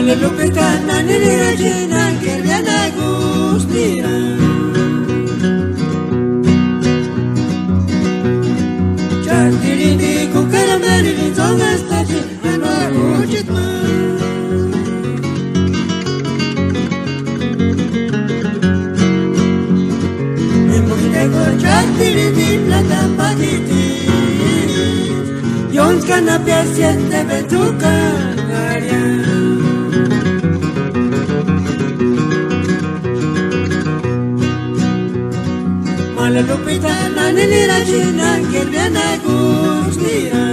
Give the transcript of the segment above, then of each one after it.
Lupita nanira jina kirjana gustira Chatiri di kukara meri di zonga staji anwa kujitma Nemukiteko chatiri di plata patiti Jonska na piesiete betuka garia Lupita nanira jina kirjana gustira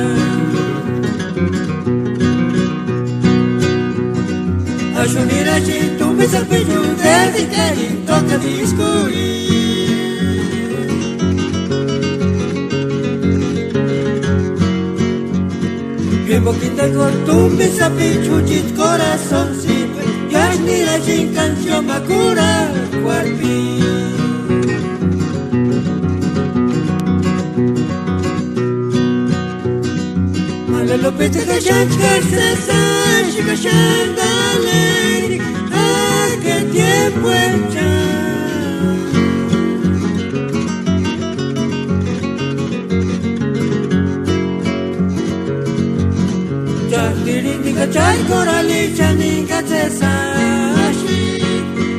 Ashunira jin tumbe salpiju dedi kari toka diskuri Vivo quinta con tumbe salpiju jit corazón simple Yashnira jin canción makura cuarpi Lupita que chanchgarse sanchi que chandale que tiempo echa Chakirindi que chay corali chani que te sashi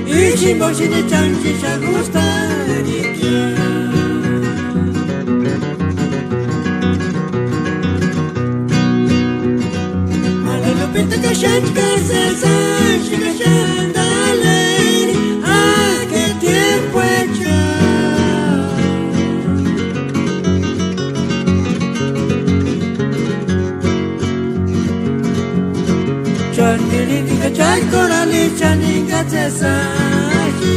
Ichi boshi de chanchi chagusta Lupita que chanchgarse sanchi que chandale que tiempo echa Chantirindi que chay corali chani que te sashi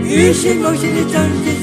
Ishi boshi de chanchi